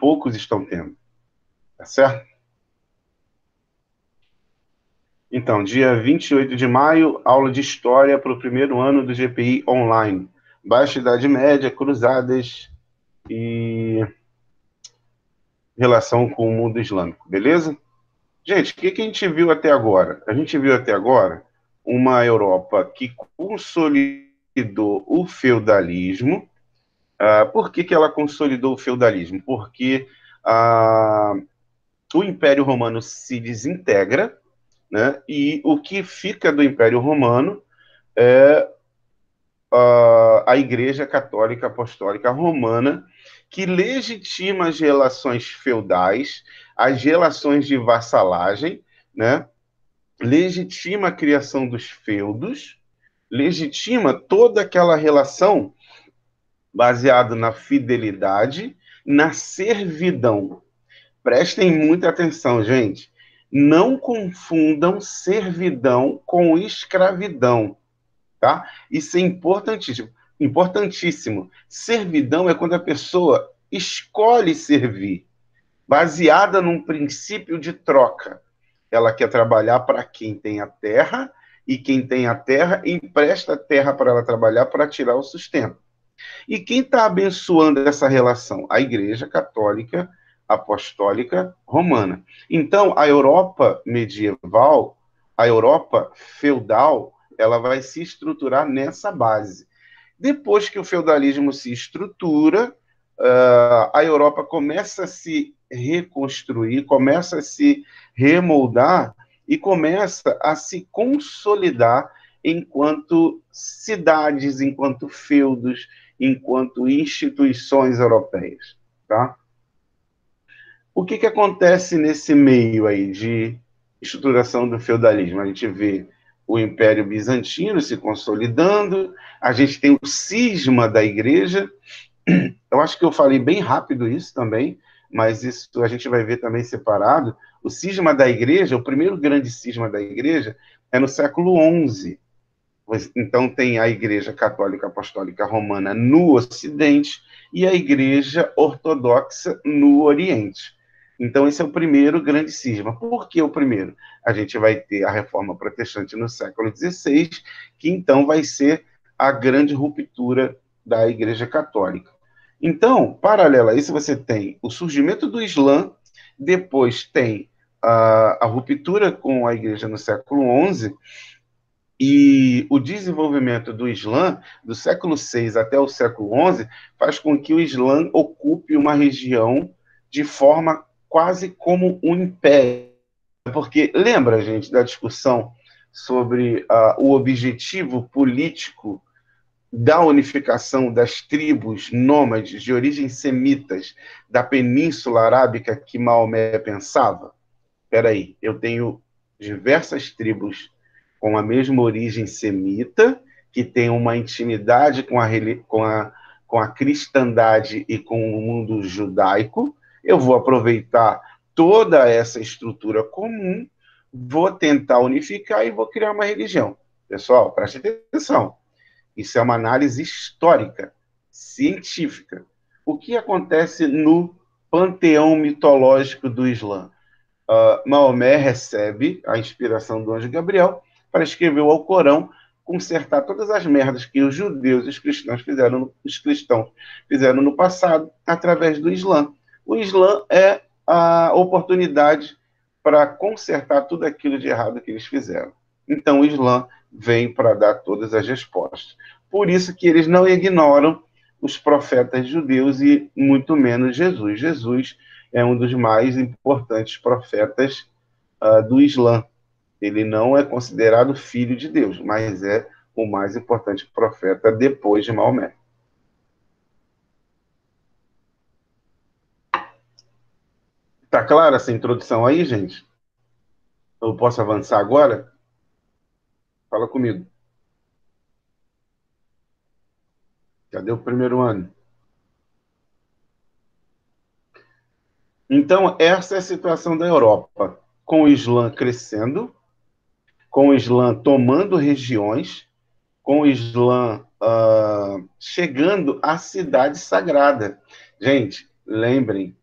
poucos estão tendo, tá certo? Então, dia 28 de maio, aula de História para o primeiro ano do GPI online. Baixa Idade Média, Cruzadas e relação com o mundo islâmico, beleza? Gente, o que a gente viu até agora? A gente viu até agora uma Europa que consolidou o feudalismo. Por que ela consolidou o feudalismo? Porque o Império Romano se desintegra, né? E o que fica do Império Romano é a Igreja Católica Apostólica Romana, que legitima as relações feudais, as relações de vassalagem, né? Legitima a criação dos feudos, legitima toda aquela relação baseada na fidelidade, na servidão. Prestem muita atenção, gente. Não confundam servidão com escravidão, tá? Isso é importantíssimo. Importantíssimo. Servidão é quando a pessoa escolhe servir, baseada num princípio de troca. Ela quer trabalhar para quem tem a terra e quem tem a terra empresta a terra para ela trabalhar para tirar o sustento. E quem está abençoando essa relação? A Igreja Católica Apostólica Romana. Então, a Europa medieval, a Europa feudal, ela vai se estruturar nessa base. Depois que o feudalismo se estrutura, a Europa começa a se reconstruir, começa a se remoldar e começa a se consolidar enquanto cidades, enquanto feudos, enquanto instituições europeias, tá? O que acontece nesse meio aí de estruturação do feudalismo? A gente vê o Império Bizantino se consolidando, a gente tem o cisma da Igreja. Eu acho que eu falei bem rápido isso também, mas isso a gente vai ver também separado. O cisma da Igreja, o primeiro grande cisma da Igreja, é no século XI. Então, tem a Igreja Católica Apostólica Romana no Ocidente e a Igreja Ortodoxa no Oriente. Então, esse é o primeiro grande cisma. Por que o primeiro? A gente vai ter a Reforma Protestante no século XVI, que então vai ser a grande ruptura da Igreja Católica. Então, paralelo a isso, você tem o surgimento do Islã, depois tem a ruptura com a Igreja no século XI, e o desenvolvimento do Islã, do século VI até o século XI, faz com que o Islã ocupe uma região de forma quase como um império. Porque lembra, gente, da discussão sobre o objetivo político da unificação das tribos nômades de origem semitas da Península Arábica que Maomé pensava? Espera aí, eu tenho diversas tribos com a mesma origem semita, que tem uma intimidade com a cristandade e com o mundo judaico. Eu vou aproveitar toda essa estrutura comum, vou tentar unificar e vou criar uma religião. Pessoal, preste atenção. Isso é uma análise histórica, científica. O que acontece no panteão mitológico do Islã? Maomé recebe a inspiração do anjo Gabriel para escrever o Alcorão, consertar todas as merdas que os judeus e os cristãos fizeram no passado através do Islã. O Islã é a oportunidade para consertar tudo aquilo de errado que eles fizeram. Então o Islã vem para dar todas as respostas. Por isso que eles não ignoram os profetas judeus e muito menos Jesus. Jesus é um dos mais importantes profetas do Islã. Ele não é considerado filho de Deus, mas é o mais importante profeta depois de Maomé. Tá clara essa introdução aí, gente? Eu posso avançar agora? Fala comigo. Cadê o primeiro ano? Então, essa é a situação da Europa, com o Islã crescendo, com o Islã tomando regiões, com o Islã chegando à cidade sagrada. Gente, lembrem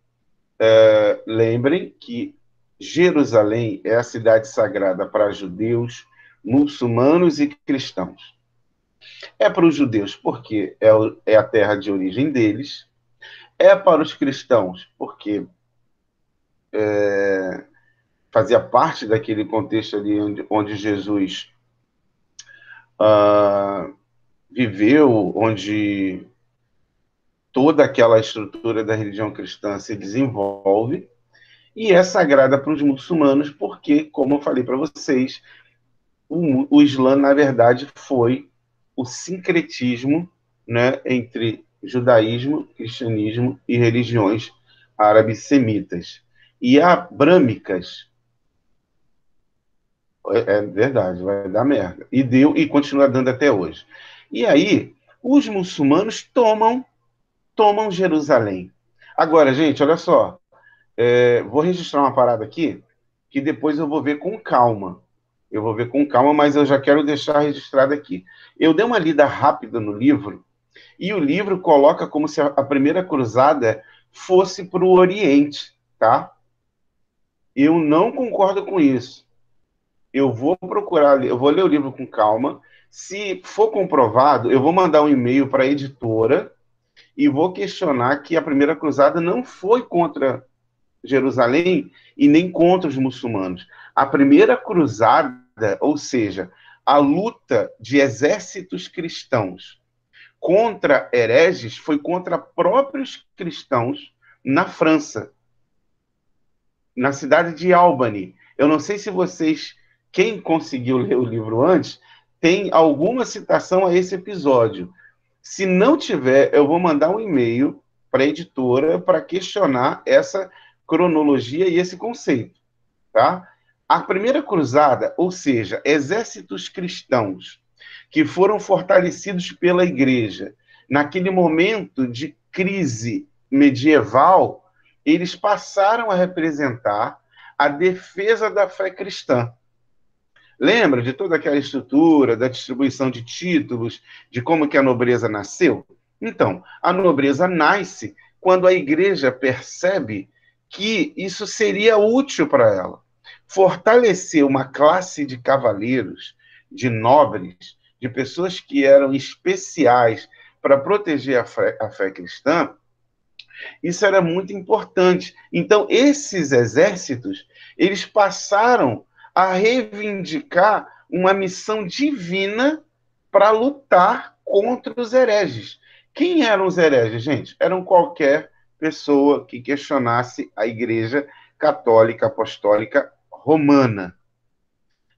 lembrem que Jerusalém é a cidade sagrada para judeus, muçulmanos e cristãos. É para os judeus porque é a terra de origem deles, é para os cristãos porque fazia parte daquele contexto ali onde Jesus viveu, onde toda aquela estrutura da religião cristã se desenvolve, e é sagrada para os muçulmanos porque, como eu falei para vocês, o Islã, na verdade, foi o sincretismo, né, entre judaísmo, cristianismo e religiões árabes semitas. E abrâmicas, é verdade, vai dar merda. E deu e continua dando até hoje. E aí, os muçulmanos tomam Jerusalém. Agora, gente, olha só. Vou registrar uma parada aqui que depois eu vou ver com calma. Eu vou ver com calma, mas eu já quero deixar registrado aqui. Eu dei uma lida rápida no livro, e o livro coloca como se a primeira cruzada fosse para o Oriente, tá? Eu não concordo com isso. Eu vou procurar, eu vou ler o livro com calma. Se for comprovado, eu vou mandar um e-mail para a editora e vou questionar que a primeira cruzada não foi contra Jerusalém e nem contra os muçulmanos. A primeira cruzada, ou seja, a luta de exércitos cristãos contra hereges, foi contra próprios cristãos na França, na cidade de Albany. Eu não sei se vocês, quem conseguiu ler o livro antes, tem alguma citação a esse episódio. Se não tiver, eu vou mandar um e-mail para a editora para questionar essa cronologia e esse conceito, tá? A primeira cruzada, ou seja, exércitos cristãos que foram fortalecidos pela igreja naquele momento de crise medieval, eles passaram a representar a defesa da fé cristã. Lembra de toda aquela estrutura da distribuição de títulos, de como que a nobreza nasceu? Então, a nobreza nasce quando a igreja percebe que isso seria útil para ela. Fortalecer uma classe de cavaleiros, de nobres, de pessoas que eram especiais para proteger a fé cristã, isso era muito importante. Então, esses exércitos, eles passaram a reivindicar uma missão divina para lutar contra os hereges. Quem eram os hereges, gente? Eram qualquer pessoa que questionasse a Igreja Católica Apostólica Romana.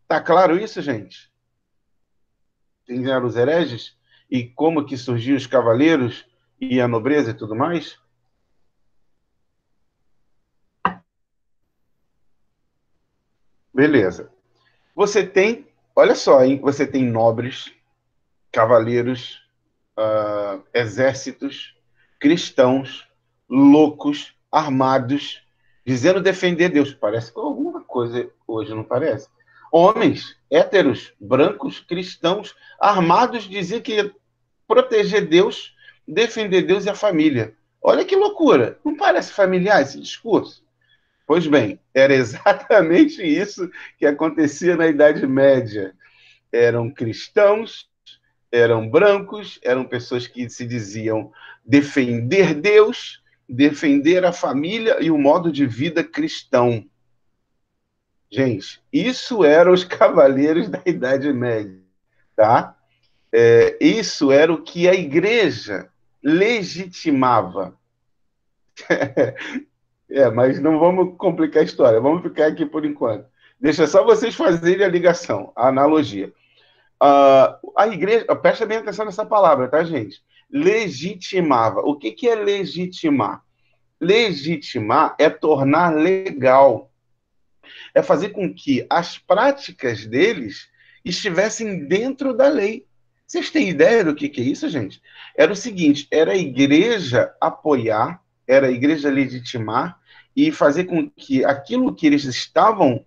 Tá claro isso, gente? Quem eram os hereges? E como que surgiu os cavaleiros e a nobreza e tudo mais? Beleza. Você tem, olha só, hein? Você tem nobres, cavaleiros, exércitos, cristãos, loucos, armados, dizendo defender Deus. Parece com alguma coisa hoje, não parece? Homens, héteros, brancos, cristãos, armados, diziam que ia proteger Deus, defender Deus e a família. Olha que loucura! Não parece familiar esse discurso? Pois bem, era exatamente isso que acontecia na Idade Média. Eram cristãos, eram brancos, eram pessoas que se diziam defender Deus, defender a família e o modo de vida cristão. Gente, isso eram os cavaleiros da Idade Média, tá? Isso era o que a igreja legitimava. Mas não vamos complicar a história, vamos ficar aqui por enquanto. Deixa só vocês fazerem a ligação, a analogia. A igreja, presta bem atenção nessa palavra, tá, gente? Legitimava. O que é legitimar? Legitimar é tornar legal, é fazer com que as práticas deles estivessem dentro da lei. Vocês têm ideia do que é isso, gente? Era o seguinte: era a igreja apoiar, era a igreja legitimar e fazer com que aquilo que eles estavam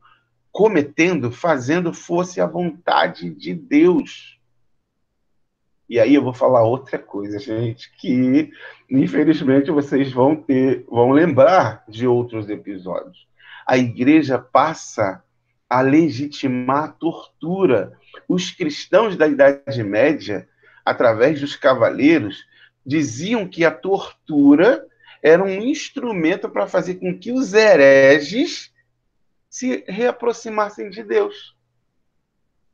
cometendo, fazendo, fosse a vontade de Deus. E aí eu vou falar outra coisa, gente, que infelizmente vocês vão lembrar de outros episódios. A igreja passa a legitimar a tortura. Os cristãos da Idade Média, através dos cavaleiros, diziam que a tortura era um instrumento para fazer com que os hereges se reaproximassem de Deus.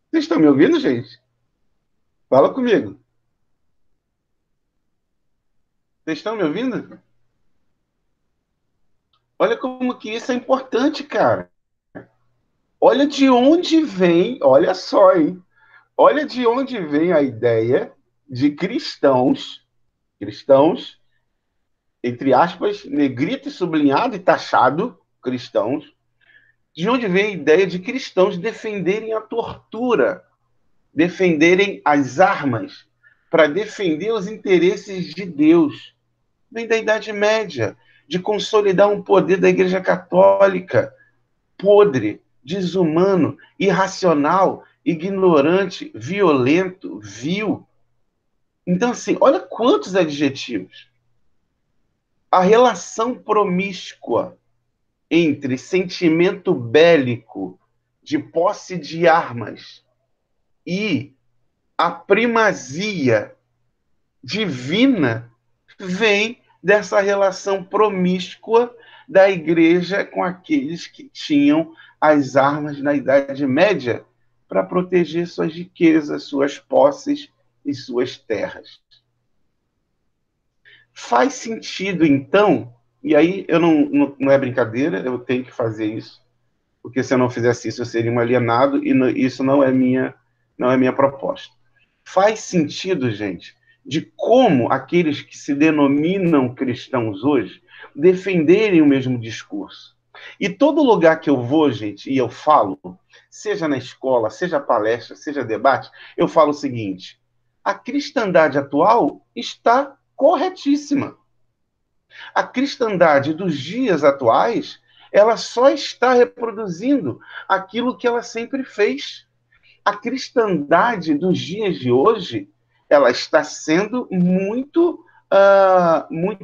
Vocês estão me ouvindo, gente? Fala comigo. Vocês estão me ouvindo? Olha como que isso é importante, cara. Olha de onde vem, olha só, hein? Olha de onde vem a ideia de cristãos, entre aspas, negrito e sublinhado e taxado, cristãos, de onde vem a ideia de cristãos defenderem a tortura, defenderem as armas, para defender os interesses de Deus. Vem da Idade Média, de consolidar um poder da Igreja Católica, podre, desumano, irracional, ignorante, violento, vil. Então, assim, olha quantos adjetivos. A relação promíscua entre sentimento bélico de posse de armas e a primazia divina vem dessa relação promíscua da igreja com aqueles que tinham as armas na Idade Média para proteger suas riquezas, suas posses e suas terras. Faz sentido, então, e aí eu não é brincadeira, eu tenho que fazer isso, porque se eu não fizesse isso, eu seria um alienado, e isso não é minha proposta. Faz sentido, gente, de como aqueles que se denominam cristãos hoje defenderem o mesmo discurso. E todo lugar que eu vou, gente, e eu falo, seja na escola, seja palestra, seja debate, eu falo o seguinte: a cristandade atual está corretíssima. A cristandade dos dias atuais, ela só está reproduzindo aquilo que ela sempre fez. A cristandade dos dias de hoje, ela está sendo muito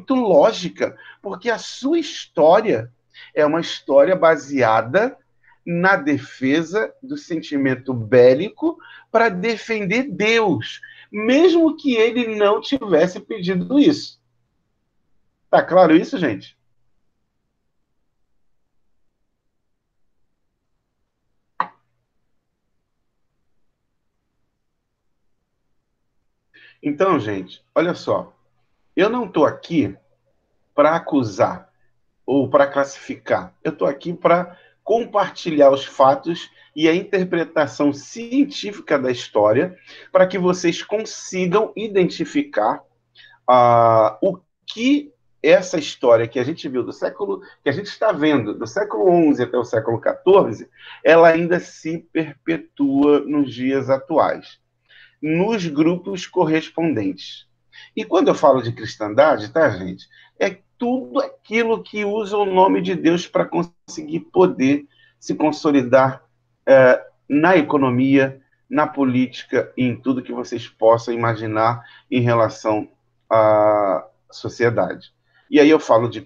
lógica, porque a sua história é uma história baseada na defesa do sentimento bélico para defender Deus, mesmo que ele não tivesse pedido isso. Tá claro isso, gente? Então, gente, olha só. Eu não estou aqui para acusar ou para classificar. Eu estou aqui para compartilhar os fatos e a interpretação científica da história para que vocês consigam identificar o que essa história que a gente viu do século, que a gente está vendo do século XI até o século XIV, ela ainda se perpetua nos dias atuais, nos grupos correspondentes. E quando eu falo de cristandade, tá, gente? É tudo aquilo que usa o nome de Deus para conseguir poder se consolidar na economia, na política e em tudo que vocês possam imaginar em relação à sociedade. E aí eu falo de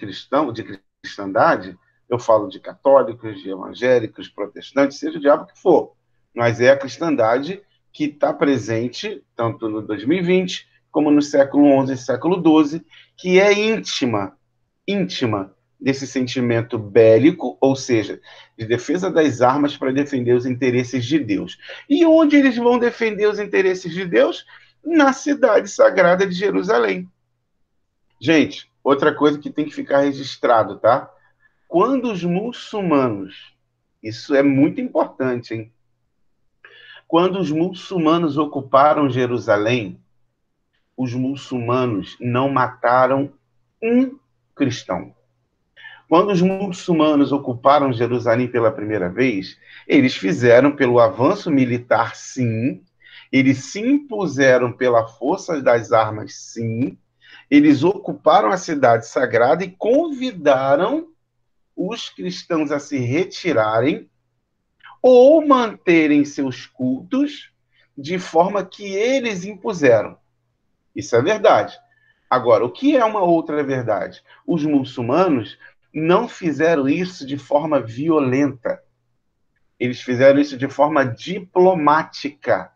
cristandade, eu falo de católicos, de evangélicos, protestantes, seja o diabo que for. Mas é a cristandade que está presente tanto no 2020 como no século XI e século XII, que é íntima desse sentimento bélico, ou seja, de defesa das armas para defender os interesses de Deus. E onde eles vão defender os interesses de Deus? Na cidade sagrada de Jerusalém. Gente, outra coisa que tem que ficar registrado, tá? Quando os muçulmanos, isso é muito importante, hein? Quando os muçulmanos ocuparam Jerusalém, os muçulmanos não mataram um cristão. Quando os muçulmanos ocuparam Jerusalém pela primeira vez, eles fizeram pelo avanço militar, sim. Eles se impuseram pela força das armas, sim. Eles ocuparam a cidade sagrada e convidaram os cristãos a se retirarem ou manterem seus cultos de forma que eles impuseram. Isso é verdade. Agora, o que é uma outra verdade? Os muçulmanos não fizeram isso de forma violenta. Eles fizeram isso de forma diplomática.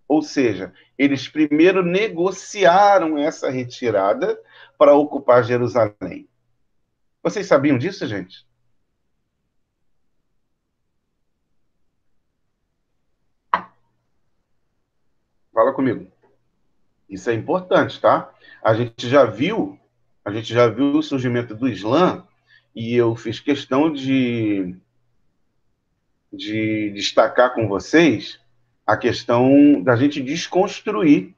Ou seja, eles primeiro negociaram essa retirada para ocupar Jerusalém. Vocês sabiam disso, gente? Fala comigo. Isso é importante, tá? A gente já viu, a gente já viu o surgimento do Islã e eu fiz questão de destacar com vocês a questão da gente desconstruir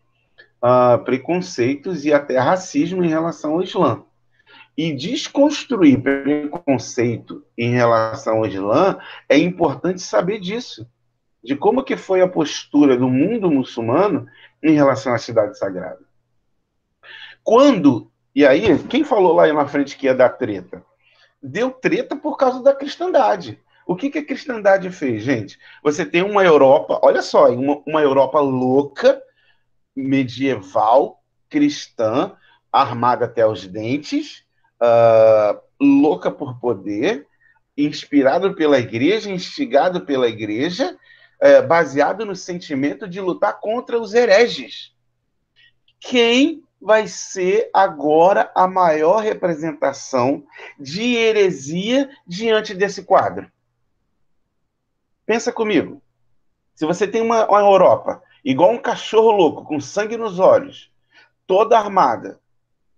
preconceitos e até racismo em relação ao Islã. E desconstruir preconceito em relação ao Islã é importante saber disso, de como que foi a postura do mundo muçulmano em relação à cidade sagrada. Quando, e aí, quem falou lá na frente que ia dar treta? Deu treta por causa da cristandade. O que, que a cristandade fez, gente? Você tem uma Europa, olha só, uma Europa louca, medieval, cristã, armada até os dentes, louca por poder, inspirado pela igreja, instigado pela igreja, baseado no sentimento de lutar contra os hereges. Quem vai ser agora a maior representação de heresia diante desse quadro? Pensa comigo. Se você tem uma Europa igual um cachorro louco, com sangue nos olhos, toda armada,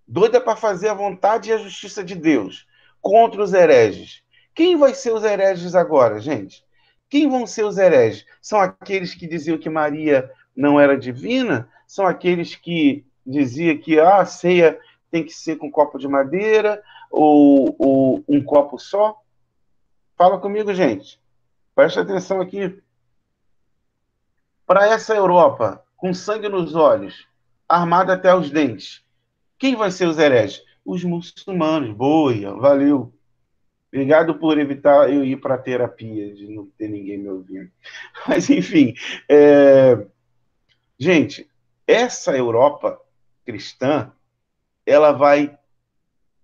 doida para fazer a vontade e a justiça de Deus, contra os hereges, quem vai ser os hereges agora, gente? Quem vão ser os hereges? São aqueles que diziam que Maria não era divina? São aqueles que diziam que a ceia tem que ser com um copo de madeira ou um copo só? Fala comigo, gente. Presta atenção aqui. Para essa Europa, com sangue nos olhos, armada até os dentes, quem vai ser os hereges? Os muçulmanos. Boa, valeu. Obrigado por evitar eu ir para a terapia, de não ter ninguém me ouvindo. Mas, enfim, gente, essa Europa cristã, ela vai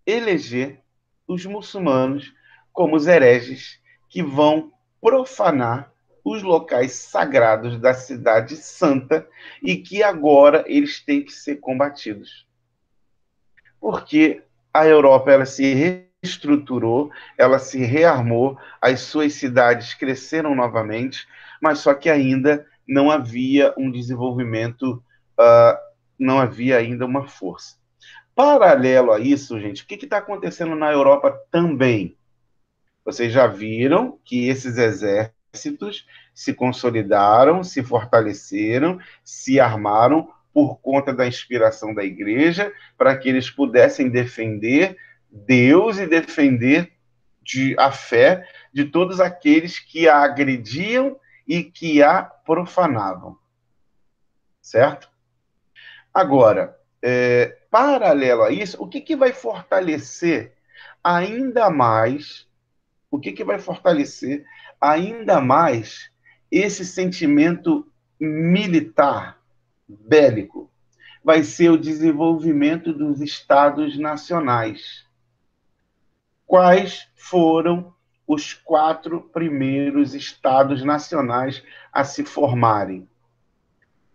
eleger os muçulmanos como os hereges que vão profanar os locais sagrados da cidade santa e que agora eles têm que ser combatidos. Porque a Europa ela se reestruturou, ela se rearmou, as suas cidades cresceram novamente, mas só que ainda não havia um desenvolvimento, não havia ainda uma força. Paralelo a isso, gente, o que está acontecendo na Europa também? Vocês já viram que esses exércitos se consolidaram, se fortaleceram, se armaram por conta da inspiração da igreja, para que eles pudessem defender Deus e defender a fé de todos aqueles que a agrediam e que a profanavam. Certo? Agora, paralelo a isso, o que vai fortalecer ainda mais que vai fortalecer ainda mais esse sentimento militar, bélico? Vai ser o desenvolvimento dos estados nacionais. Quais foram os 4 primeiros estados nacionais a se formarem?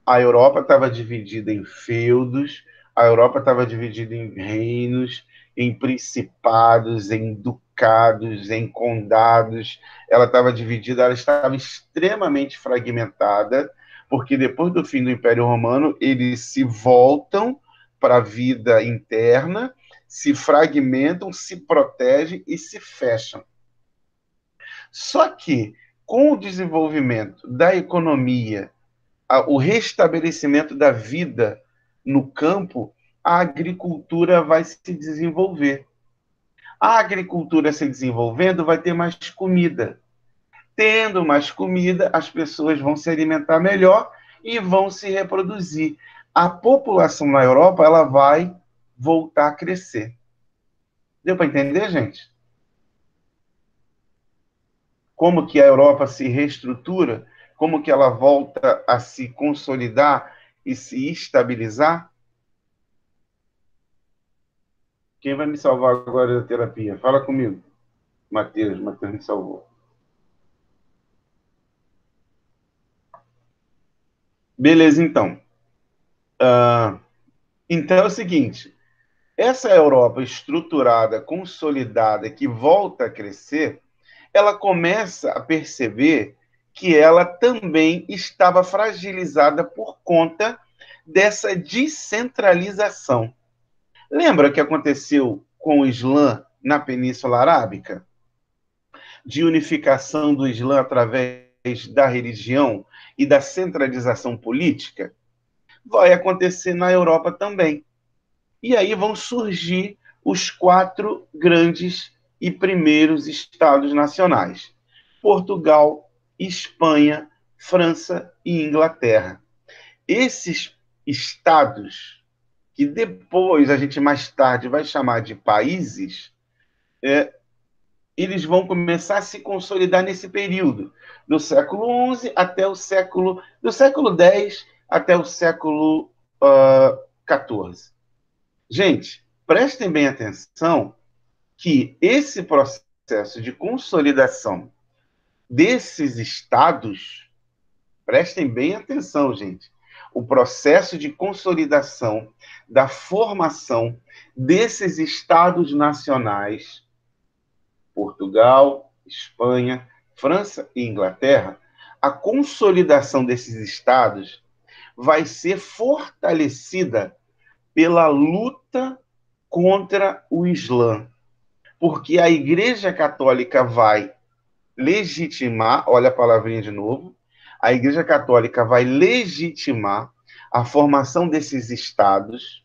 A Europa estava dividida em feudos, a Europa estava dividida em reinos, em principados, em ducados, em condados. Ela estava dividida, ela estava extremamente fragmentada, porque depois do fim do Império Romano, eles se voltam para a vida interna, se fragmentam, se protegem e se fecham. Só que, com o desenvolvimento da economia, o restabelecimento da vida no campo, a agricultura vai se desenvolver. A agricultura se desenvolvendo, vai ter mais comida. Tendo mais comida, as pessoas vão se alimentar melhor e vão se reproduzir. A população na Europa, ela vai voltar a crescer. Deu para entender, gente? Como que a Europa se reestrutura, como que ela volta a se consolidar e se estabilizar? Quem vai me salvar agora da terapia? Fala comigo. Matheus me salvou. Beleza, então. Então é o seguinte: essa Europa estruturada, consolidada, que volta a crescer, ela começa a perceber que ela também estava fragilizada por conta dessa descentralização. Lembra o que aconteceu com o Islã na Península Arábica? De unificação do Islã através da religião e da centralização política? Vai acontecer na Europa também. E aí vão surgir os quatro grandes e primeiros estados nacionais: Portugal, Espanha, França e Inglaterra. Esses estados, que depois a gente mais tarde vai chamar de países, eles vão começar a se consolidar nesse período, do século XI até do século X até o século XIV. Gente, prestem bem atenção que esse processo de consolidação desses estados, prestem bem atenção, gente, o processo de consolidação da formação desses estados nacionais, Portugal, Espanha, França e Inglaterra, a consolidação desses estados vai ser fortalecida pela luta contra o Islã, porque a Igreja Católica vai legitimar, olha a palavrinha de novo, a Igreja Católica vai legitimar a formação desses estados,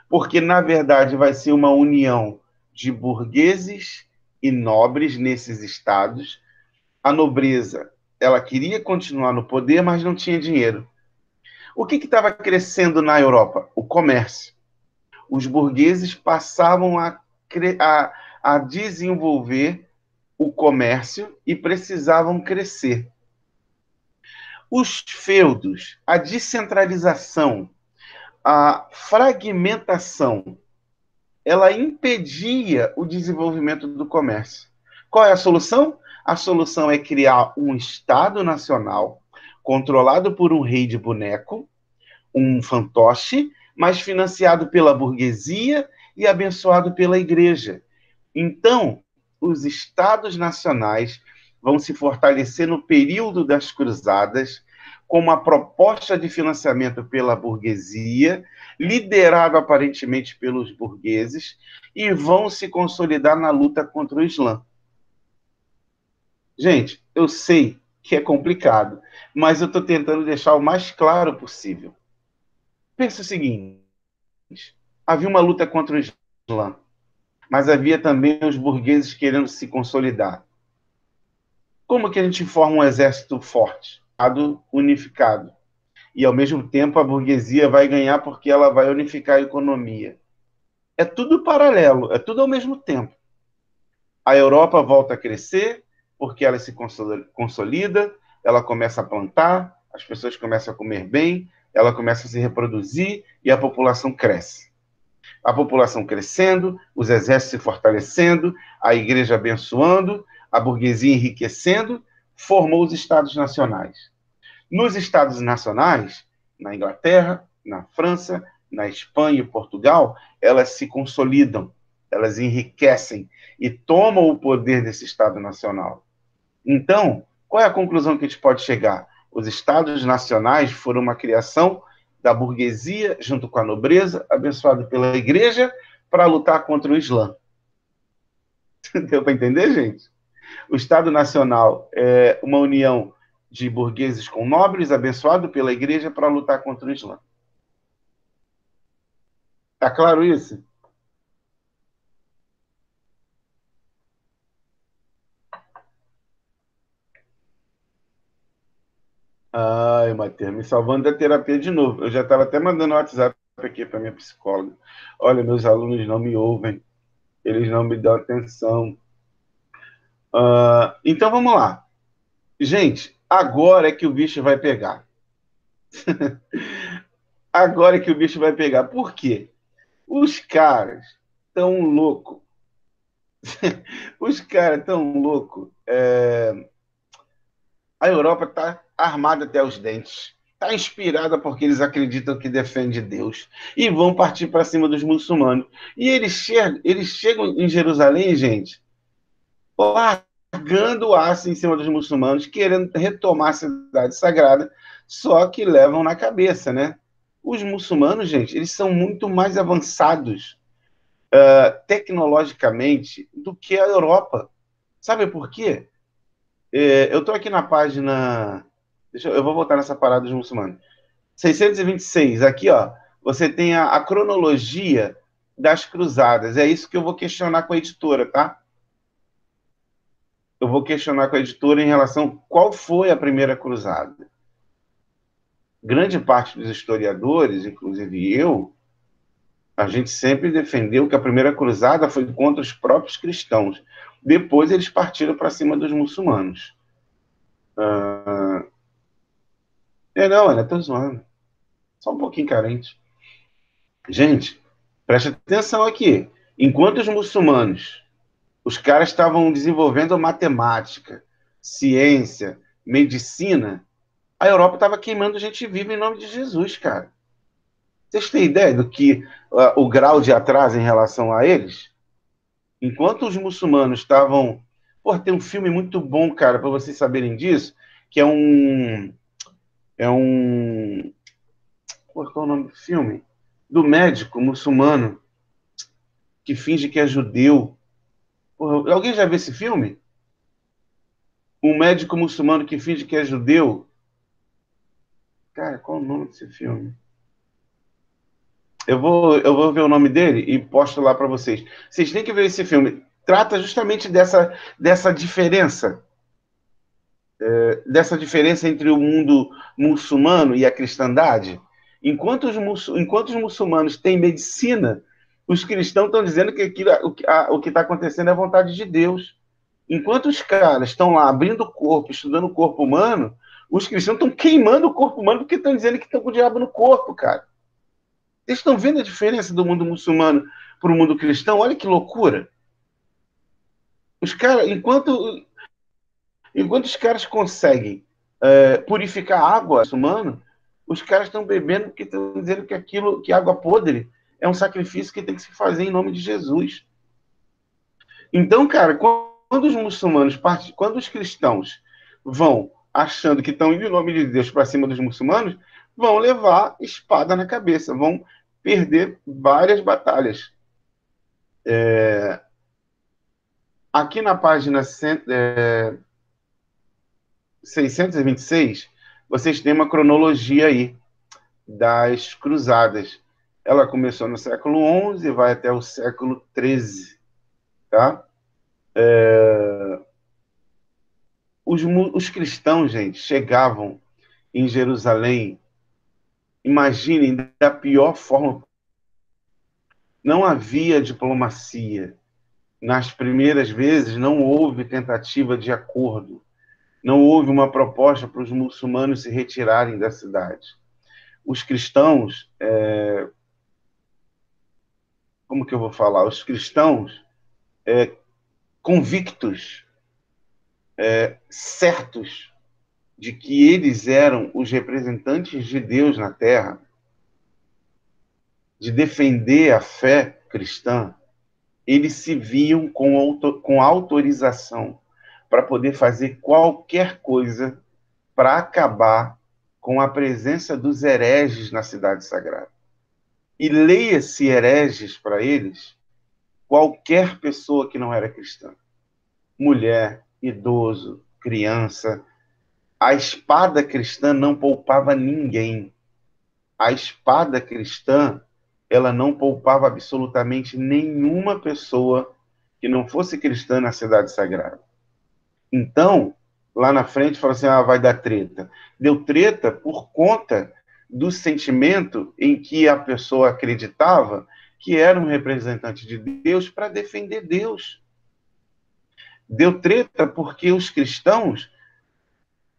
porque, na verdade, vai ser uma união de burgueses e nobres nesses estados. A nobreza, ela queria continuar no poder, mas não tinha dinheiro. O que estava crescendo na Europa? O comércio. Os burgueses passavam a desenvolver o comércio e precisavam crescer. Os feudos, a descentralização, a fragmentação, ela impedia o desenvolvimento do comércio. Qual é a solução? A solução é criar um Estado nacional controlado por um rei de boneco, um fantoche, mas financiado pela burguesia e abençoado pela igreja. Então, os estados nacionais vão se fortalecer no período das cruzadas, com uma proposta de financiamento pela burguesia, liderado aparentemente pelos burgueses, e vão se consolidar na luta contra o Islã. Gente, eu sei que é complicado, mas eu estou tentando deixar o mais claro possível. Pensa o seguinte: havia uma luta contra o Islã, mas havia também os burgueses querendo se consolidar. Como que a gente forma um exército forte, unificado? E, ao mesmo tempo, a burguesia vai ganhar porque ela vai unificar a economia. É tudo paralelo, é tudo ao mesmo tempo. A Europa volta a crescer porque ela se consolida, ela começa a plantar, as pessoas começam a comer bem, ela começa a se reproduzir e a população cresce. A população crescendo, os exércitos se fortalecendo, a igreja abençoando, a burguesia enriquecendo, formou os estados nacionais. Nos estados nacionais, na Inglaterra, na França, na Espanha e Portugal, elas se consolidam, elas enriquecem e tomam o poder desse Estado nacional. Então, qual é a conclusão que a gente pode chegar? Os Estados nacionais foram uma criação da burguesia, junto com a nobreza, abençoado pela igreja, para lutar contra o Islã. Deu para entender, gente? O Estado Nacional é uma união de burgueses com nobres, abençoado pela igreja, para lutar contra o Islã. Tá claro isso? Ai, Matheus, me salvando da terapia de novo. Eu já estava até mandando um WhatsApp aqui para minha psicóloga. Olha, meus alunos não me ouvem, eles não me dão atenção. Então vamos lá. Gente, agora é que o bicho vai pegar. Agora é que o bicho vai pegar. Por quê? Os caras tão louco. Os caras tão louco. A Europa está armada até os dentes. Está inspirada porque eles acreditam que defende Deus. E vão partir para cima dos muçulmanos. E eles chegam em Jerusalém, gente, largando o aço em cima dos muçulmanos, querendo retomar a cidade sagrada, só que levam na cabeça, né? Os muçulmanos, gente, eles são muito mais avançados tecnologicamente do que a Europa. Sabe por quê? Eu estou aqui na página. Eu vou voltar nessa parada dos muçulmanos. 626, aqui, ó. Você tem a cronologia das cruzadas. É isso que eu vou questionar com a editora, tá? Eu vou questionar com a editora em relação a qual foi a primeira cruzada. Grande parte dos historiadores, inclusive eu, a gente sempre defendeu que a primeira cruzada foi contra os próprios cristãos. Depois eles partiram para cima dos muçulmanos. Não, ela tá zoando. Só um pouquinho carente. Gente, preste atenção aqui. Enquanto os muçulmanos, os caras estavam desenvolvendo matemática, ciência, medicina, a Europa estava queimando gente viva em nome de Jesus, cara. Vocês têm ideia do que o grau de atraso em relação a eles? Enquanto os muçulmanos estavam. Pô, tem um filme muito bom, cara, para vocês saberem disso, que é um. É um. Pô, qual é o nome do filme? Do médico muçulmano que finge que é judeu. Pô, alguém já viu esse filme? Um médico muçulmano que finge que é judeu. Cara, qual é o nome desse filme? Eu vou ver o nome dele e posto lá para vocês. Vocês têm que ver esse filme. Trata justamente dessa diferença. Dessa diferença entre o mundo muçulmano e a cristandade. Enquanto os muçulmanos têm medicina, os cristãos estão dizendo que o que está acontecendo é a vontade de Deus. Enquanto os caras estão lá abrindo o corpo, estudando o corpo humano, os cristãos estão queimando o corpo humano porque estão dizendo que estão com o diabo no corpo, cara. Vocês estão vendo a diferença do mundo muçulmano para o mundo cristão? Olha que loucura. Os caras, enquanto os caras conseguem purificar a água muçulmana, os caras estão bebendo porque estão dizendo que que água podre é um sacrifício que tem que se fazer em nome de Jesus. Então, cara, quando os muçulmanos quando os cristãos vão achando que estão indo em nome de Deus para cima dos muçulmanos, vão levar espada na cabeça, vão perder várias batalhas. Aqui na página 626, vocês têm uma cronologia aí das cruzadas. Ela começou no século XI e vai até o século XIII, tá? Os cristãos, gente, chegavam em Jerusalém, imaginem, da pior forma. Não havia diplomacia. Nas primeiras vezes, não houve tentativa de acordo. Não houve uma proposta para os muçulmanos se retirarem da cidade. Os cristãos, como que eu vou falar? Os cristãos convictos, certos de que eles eram os representantes de Deus na Terra, de defender a fé cristã, eles se viam com autorização para poder fazer qualquer coisa para acabar com a presença dos hereges na cidade sagrada. E leia-se hereges para eles qualquer pessoa que não era cristã. Mulher, idoso, criança. A espada cristã não poupava ninguém. A espada cristã, ela não poupava absolutamente nenhuma pessoa que não fosse cristã na cidade sagrada. Então, lá na frente, fala assim, vai dar treta. Deu treta por conta do sentimento em que a pessoa acreditava que era um representante de Deus para defender Deus. Deu treta porque os cristãos,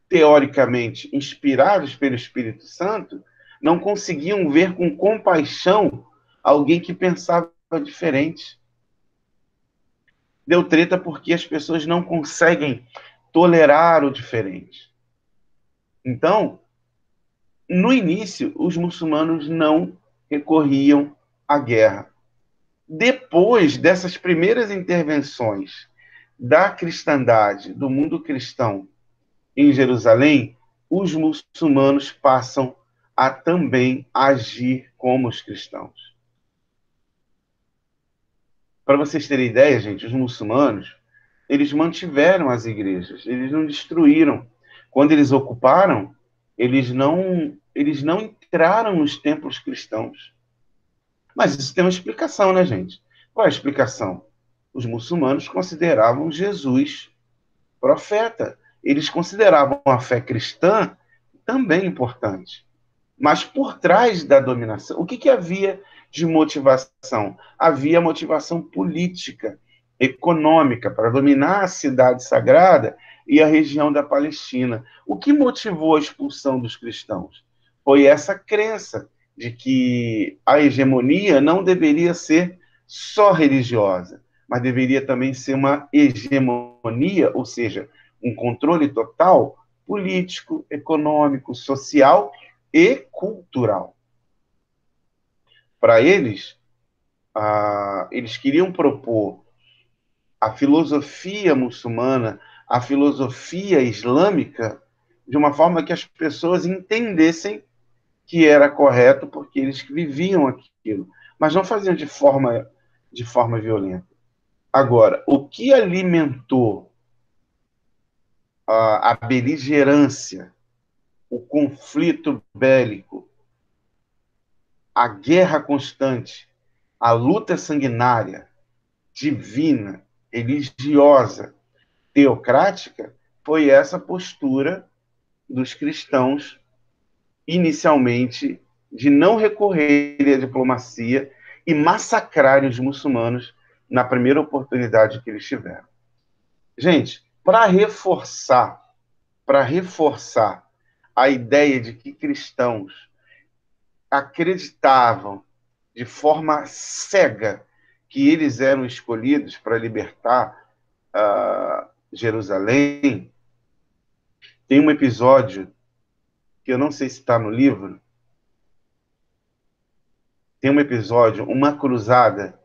teoricamente inspirados pelo Espírito Santo, não conseguiam ver com compaixão alguém que pensava diferente. Deu treta porque as pessoas não conseguem tolerar o diferente. Então, no início, os muçulmanos não recorriam à guerra. Depois dessas primeiras intervenções da cristandade, do mundo cristão em Jerusalém, os muçulmanos passam a também agir como os cristãos. Para vocês terem ideia, gente, os muçulmanos, eles mantiveram as igrejas, eles não destruíram. Quando eles ocuparam, eles não entraram nos templos cristãos. Mas isso tem uma explicação, né, gente? Qual é a explicação? Os muçulmanos consideravam Jesus profeta. Eles consideravam a fé cristã também importante. Mas por trás da dominação, o que havia de motivação? Havia motivação política, econômica, para dominar a cidade sagrada e a região da Palestina. O que motivou a expulsão dos cristãos? Foi essa crença de que a hegemonia não deveria ser só religiosa, mas deveria também ser uma hegemonia, ou seja, um controle total político, econômico, social e cultural. Para eles, eles queriam propor a filosofia muçulmana, a filosofia islâmica, de uma forma que as pessoas entendessem que era correto, porque eles viviam aquilo, mas não faziam de forma violenta. Agora, o que alimentou a beligerância, o conflito bélico, a guerra constante, a luta sanguinária, divina, religiosa, teocrática, foi essa postura dos cristãos, inicialmente, de não recorrerem à diplomacia e massacrarem os muçulmanos na primeira oportunidade que eles tiveram. Gente, para reforçar a ideia de que cristãos acreditavam de forma cega que eles eram escolhidos para libertar Jerusalém, tem um episódio que eu não sei se está no livro. Tem um episódio, uma cruzada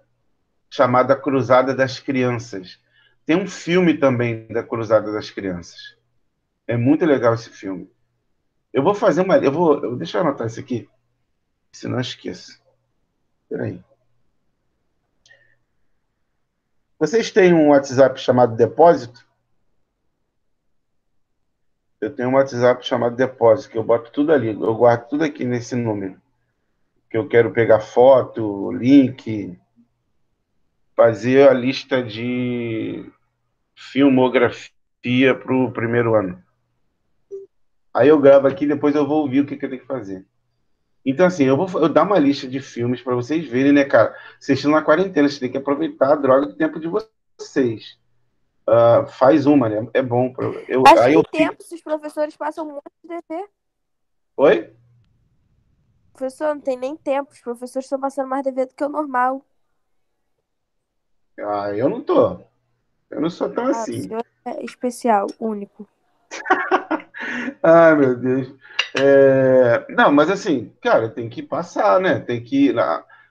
chamada Cruzada das Crianças. Tem um filme também da Cruzada das Crianças. É muito legal esse filme. Eu vou fazer uma. Deixa eu anotar isso aqui, senão eu esqueço. Espera aí. Vocês têm um WhatsApp chamado Depósito? Eu tenho um WhatsApp chamado Depósito, que eu boto tudo ali. Eu guardo tudo aqui nesse número. Que eu quero pegar foto, link, fazer a lista de filmografia para o primeiro ano. Aí eu gravo aqui, depois eu vou ouvir o que eu tenho que fazer. Então, assim, eu dar uma lista de filmes para vocês verem, né, cara? Vocês estão na quarentena, vocês têm que aproveitar a droga do tempo de vocês. Faz uma, né? É bom. Mas Aí tem eu tempo se os professores passam muito dever. Oi? Professor, não tem nem tempo. Os professores estão passando mais dever do que o normal. Eu não tô. Eu não sou tão Ah, o assim. senhor é especial, único. Ai, meu Deus. Não, mas assim, cara, tem que passar, né? Tem que.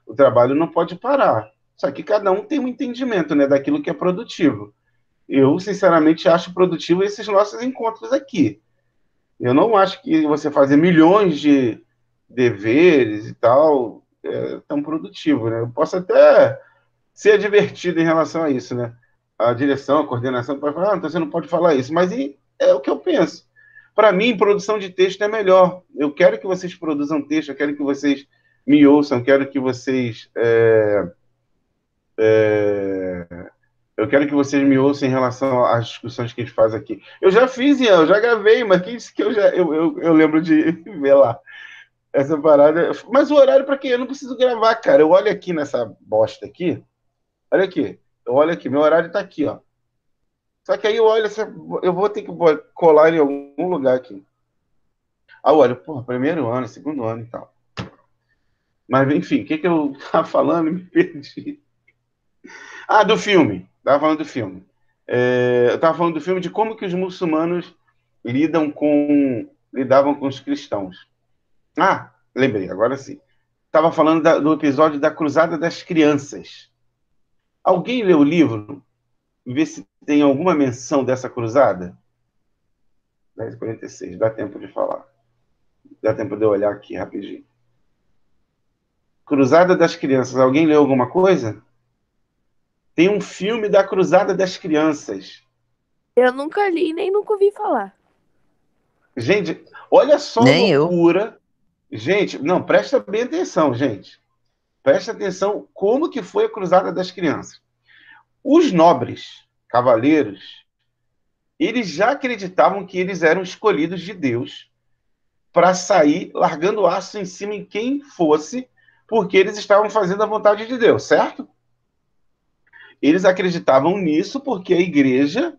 O trabalho não pode parar. Só que cada um tem um entendimento, né, daquilo que é produtivo. Eu, sinceramente, acho produtivo esses nossos encontros aqui. Eu não acho que você fazer milhões de deveres e tal tão produtivo, né? Eu posso até ser divertido em relação a isso, né? A direção, a coordenação pode falar, então você não pode falar isso, mas é o que eu penso. Para mim, produção de texto é melhor. Eu quero que vocês produzam texto, eu quero que vocês me ouçam, quero que vocês eu quero que vocês me ouçam em relação às discussões que a gente faz aqui. Eu já fiz, Ian, eu já gravei, mas quem disse que eu lembro de ver lá essa parada. Mas o horário para quê? Eu não preciso gravar, cara. Eu olho aqui nessa bosta aqui. Olha aqui. Eu olho aqui, meu horário está aqui, ó. Só que aí eu olho, eu vou ter que colar em algum lugar aqui. Aí eu olho, porra, primeiro ano, segundo ano e tal. Mas, enfim, o que eu estava falando? Me perdi. Do filme. Estava falando do filme. Eu estava falando do filme de como que os muçulmanos lidavam com os cristãos. Ah, lembrei, agora sim. Estava falando do episódio da Cruzada das Crianças. Alguém leu o livro? Vê se tem alguma menção dessa cruzada? 10h46, dá tempo de falar. Dá tempo de eu olhar aqui rapidinho. Cruzada das Crianças. Alguém leu alguma coisa? Tem um filme da Cruzada das Crianças. Eu nunca li nem nunca ouvi falar. Gente, olha só a Nem eu. loucura. Gente, não, presta bem atenção, gente. Presta atenção como que foi a Cruzada das Crianças. Os nobres, cavaleiros, eles já acreditavam que eles eram escolhidos de Deus para sair largando aço em cima em quem fosse, porque eles estavam fazendo a vontade de Deus, certo? Eles acreditavam nisso porque a igreja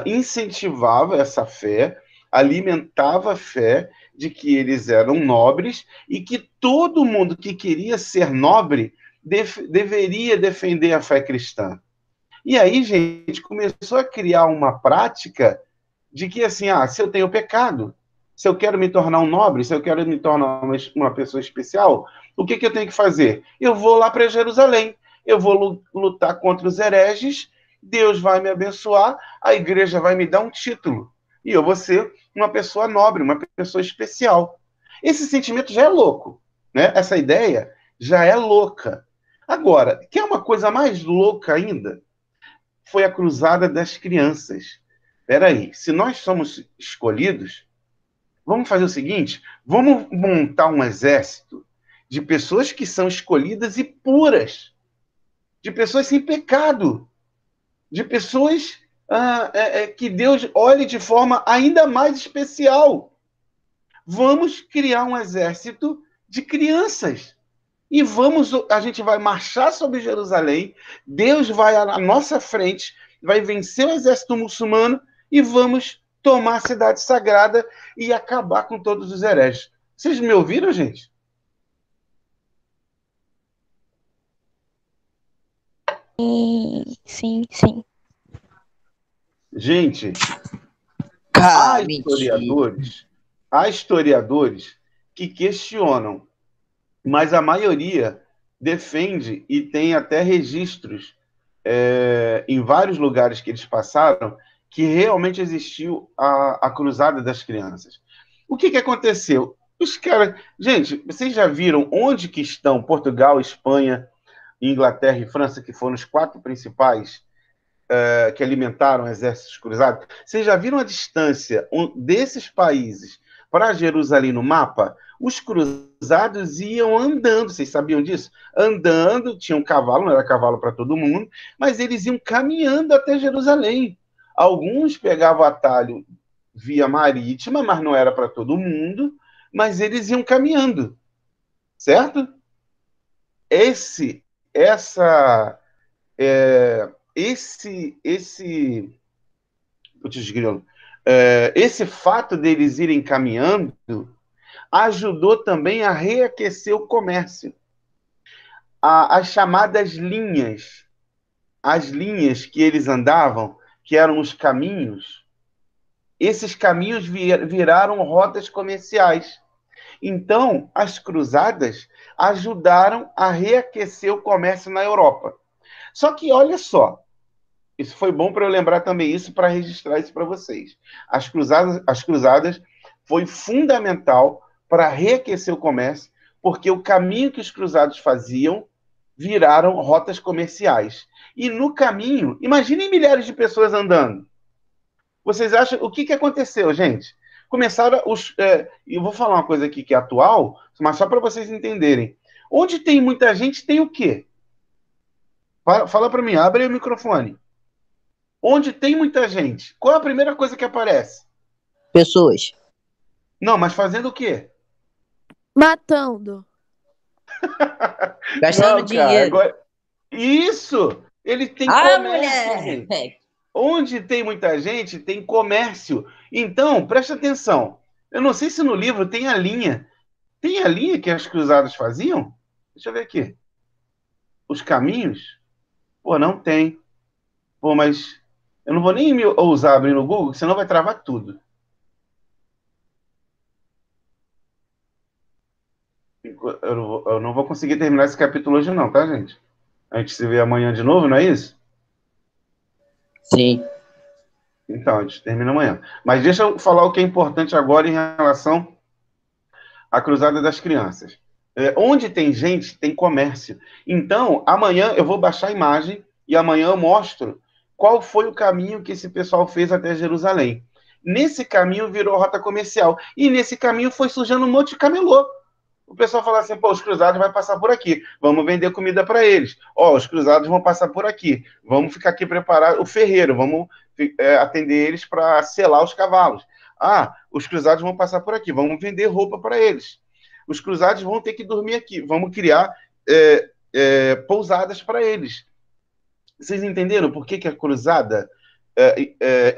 incentivava essa fé, alimentava a fé de que eles eram nobres e que todo mundo que queria ser nobre deveria defender a fé cristã. E aí, gente, começou a criar uma prática de que, assim, se eu tenho pecado, se eu quero me tornar um nobre, se eu quero me tornar uma pessoa especial, o que eu tenho que fazer? Eu vou lá para Jerusalém, eu vou lutar contra os hereges, Deus vai me abençoar, a igreja vai me dar um título, e eu vou ser uma pessoa nobre, uma pessoa especial. Esse sentimento já é louco, né? Essa ideia já é louca. Agora, quer uma coisa mais louca ainda? Foi a Cruzada das Crianças. Espera aí, se nós somos escolhidos, vamos fazer o seguinte, vamos montar um exército de pessoas que são escolhidas e puras, de pessoas sem pecado, de pessoas que Deus olhe de forma ainda mais especial. Vamos criar um exército de crianças. E a gente vai marchar sobre Jerusalém, Deus vai à nossa frente, vai vencer o exército muçulmano e vamos tomar a cidade sagrada e acabar com todos os hereges. Vocês me ouviram, gente? Sim. Gente, Cara, há historiadores que questionam, mas a maioria defende e tem até registros em vários lugares que eles passaram que realmente existiu a Cruzada das Crianças. O que aconteceu? Os caras... Gente, vocês já viram onde que estão Portugal, Espanha, Inglaterra e França, que foram os 4 principais que alimentaram exércitos cruzados? Vocês já viram a distância desses países para Jerusalém no mapa? Os cruzados iam andando, vocês sabiam disso? Andando, tinha um cavalo, não era cavalo para todo mundo, mas eles iam caminhando até Jerusalém. Alguns pegavam atalho via marítima, mas não era para todo mundo, mas eles iam caminhando, certo? Esse fato deles irem caminhando ajudou também a reaquecer o comércio. As chamadas linhas, as linhas que eles andavam, que eram os caminhos, esses caminhos viraram rotas comerciais. Então, as cruzadas ajudaram a reaquecer o comércio na Europa. Só que, olha só, isso foi bom para eu lembrar também isso, para registrar isso para vocês. As cruzadas foi fundamental para reaquecer o comércio, porque o caminho que os cruzados faziam viraram rotas comerciais. E no caminho, imaginem milhares de pessoas andando. Vocês acham... O que aconteceu, gente? Começaram eu vou falar uma coisa aqui que é atual, mas só para vocês entenderem. Onde tem muita gente, tem o quê? Fala para mim, abre aí o microfone. Onde tem muita gente, qual é a primeira coisa que aparece? Pessoas. Não, mas fazendo o quê? Matando. Gastando dinheiro. Isso! Ele tem comércio, gente. Onde tem muita gente, tem comércio. Então, presta atenção. Eu não sei se no livro tem a linha. Tem a linha que as cruzadas faziam? Deixa eu ver aqui. os caminhos? Pô, não tem. Pô, mas eu não vou nem me ousar abrir no Google, senão vai travar tudo. Eu não vou conseguir terminar esse capítulo hoje não, tá, gente? A gente se vê amanhã de novo, não é isso? Sim. Então, a gente termina amanhã. Mas deixa eu falar o que é importante agora em relação à Cruzada das Crianças. Onde tem gente, tem comércio. Então, amanhã eu vou baixar a imagem e amanhã eu mostro qual foi o caminho que esse pessoal fez até Jerusalém. Nesse caminho virou rota comercial. E nesse caminho foi surgindo um monte de camelô. O pessoal fala assim, pô, os cruzados vão passar por aqui, vamos vender comida para eles. Ó, os cruzados vão passar por aqui, vamos ficar aqui preparados, o ferreiro, vamos atender eles para selar os cavalos. Ah, os cruzados vão passar por aqui, vamos vender roupa para eles. Os cruzados vão ter que dormir aqui, vamos criar pousadas para eles. Vocês entenderam por que a cruzada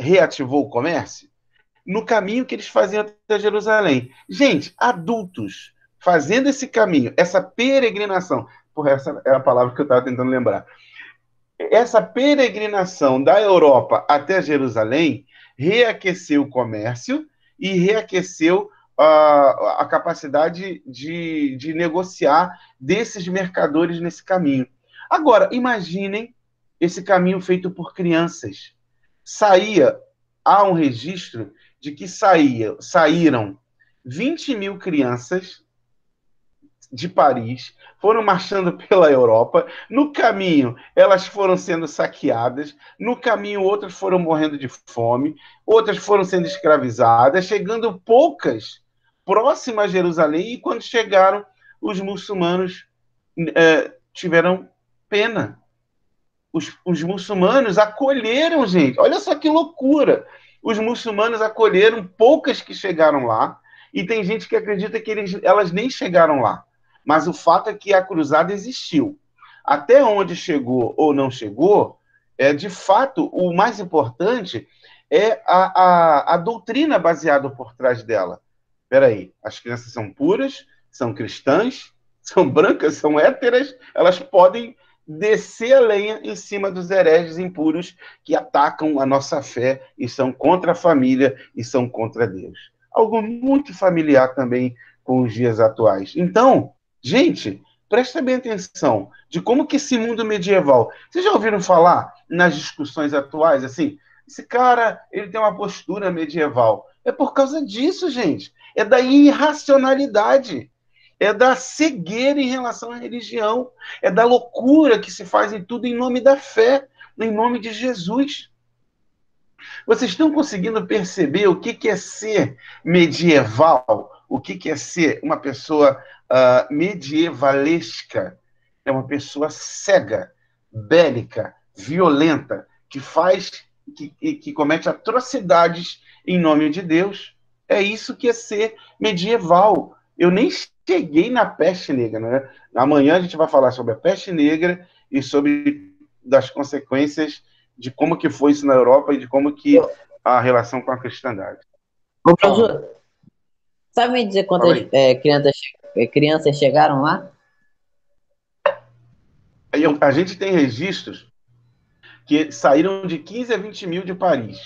reativou o comércio? No caminho que eles faziam até Jerusalém. Gente, adultos fazendo esse caminho, essa peregrinação, porra, essa é a palavra que eu estava tentando lembrar. Essa peregrinação da Europa até Jerusalém reaqueceu o comércio e reaqueceu a capacidade de negociar desses mercadores nesse caminho. Agora, imaginem esse caminho feito por crianças. Há um registro de que saíram 20 mil crianças de Paris, foram marchando pela Europa. No caminho, elas foram sendo saqueadas. No caminho, outras foram morrendo de fome. Outras foram sendo escravizadas, chegando poucas próximas a Jerusalém. E quando chegaram, os muçulmanos tiveram pena. Os muçulmanos acolheram, gente. Olha só que loucura. Os muçulmanos acolheram poucas que chegaram lá. E tem gente que acredita que elas nem chegaram lá. Mas o fato é que a cruzada existiu. Até onde chegou ou não chegou, de fato, o mais importante é a doutrina baseada por trás dela. Espera aí, as crianças são puras, são cristãs, são brancas, são héteras, elas podem descer a lenha em cima dos hereges impuros que atacam a nossa fé e são contra a família e são contra Deus. Algo muito familiar também com os dias atuais. Então, gente, presta bem atenção de como que esse mundo medieval... Vocês já ouviram falar nas discussões atuais, assim, esse cara, ele tem uma postura medieval. É por causa disso, gente. É da irracionalidade. É da cegueira em relação à religião. É da loucura que se faz em tudo em nome da fé, em nome de Jesus. Vocês estão conseguindo perceber o que é ser medieval? O que é ser uma pessoa medievalesca? É uma pessoa cega, bélica, violenta, que comete atrocidades em nome de Deus. É isso que é ser medieval. Eu nem cheguei na peste negra, né? Amanhã a gente vai falar sobre a peste negra e sobre das consequências de como que foi isso na Europa e de como que a relação com a cristandade. Ô, professor, sabe me dizer quantas crianças chegaram lá? A gente tem registros que saíram de 15 a 20 mil de Paris.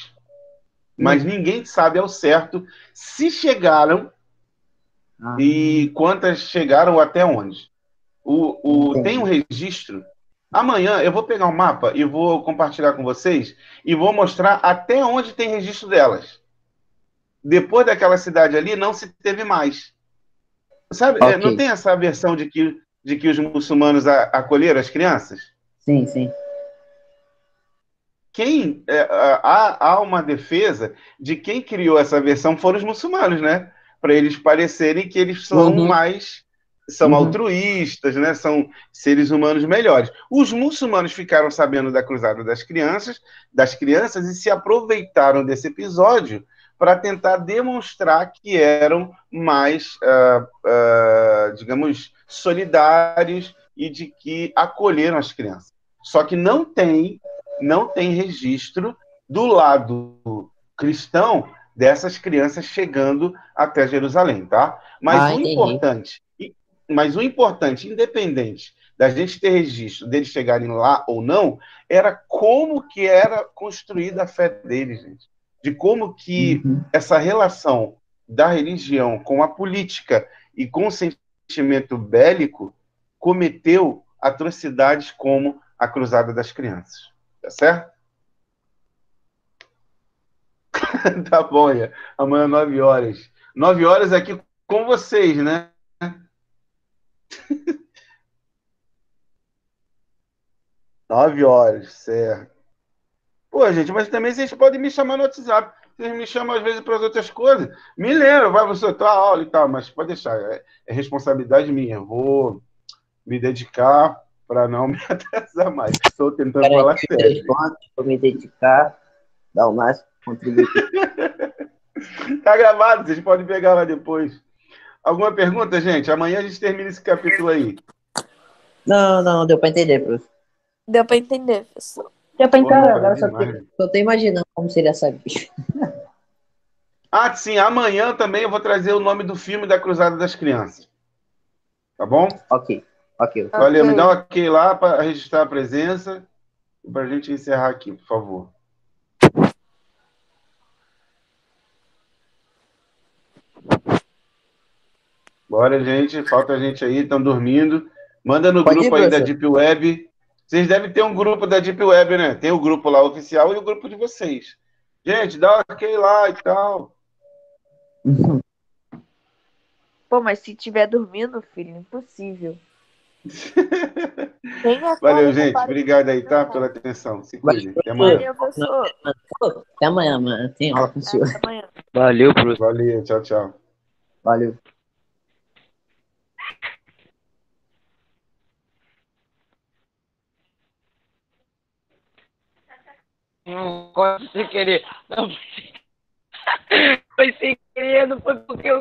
Mas ninguém sabe ao certo se chegaram e quantas chegaram até onde. Tem um registro. Amanhã eu vou pegar um mapa e vou compartilhar com vocês e vou mostrar até onde tem registro delas. Depois daquela cidade ali, não se teve mais. Sabe, não tem essa versão de que os muçulmanos acolheram as crianças? Sim, sim. Há uma defesa de quem criou essa versão foram os muçulmanos, né? Para eles parecerem que eles são são altruístas, né? São seres humanos melhores. Os muçulmanos ficaram sabendo da cruzada das crianças e se aproveitaram desse episódio para tentar demonstrar que eram mais, digamos, solidários e de que acolheram as crianças. Só que não tem registro do lado cristão dessas crianças chegando até Jerusalém, tá? Mas o importante, independente da gente ter registro deles chegarem lá ou não, era como que era construída a fé deles, gente. De como que essa relação da religião com a política e com o sentimento bélico cometeu atrocidades como a Cruzada das Crianças. Tá certo? Tá bom, Ian. Amanhã, 9 horas. 9 horas aqui com vocês, né? 9 horas, certo. Pô, gente, mas também vocês podem me chamar no WhatsApp. Vocês me chamam às vezes para as outras coisas. Me lembra, vai, você tua aula e tal, mas pode deixar. É responsabilidade minha. Eu vou me dedicar para não me atrasar mais. Estou tentando falar sério. Vou me dedicar, dar o máximo, contribuir. Tá gravado, vocês podem pegar lá depois. Alguma pergunta, gente? Amanhã a gente termina esse capítulo aí. Não, deu para entender, professor. Deu pra entender, professor. Deu para entender, Porra, agora demais. só tô imaginando como seria essa bicha. Ah, sim, amanhã também eu vou trazer o nome do filme da Cruzada das Crianças. Tá bom? Ok. Valeu, me dá um ok lá para registrar a presença e para a gente encerrar aqui, por favor. Bora, gente. Falta gente aí, estão dormindo. Manda no grupo aí da Deep Web. Vocês devem ter um grupo da Deep Web, né? Tem o grupo lá oficial e o grupo de vocês. Gente, dá um ok lá e tal. Pô, mas se tiver dormindo, filho, impossível. Valeu, gente. Obrigado aí, tá? Pela atenção. Se cuidem. Até amanhã. Valeu, professor. Até amanhã, mano. Tem aula com o senhor. Até amanhã. Valeu, professor. Valeu, tchau, tchau. Valeu. Não gosto sem querer. Não, foi sem querer, não foi porque eu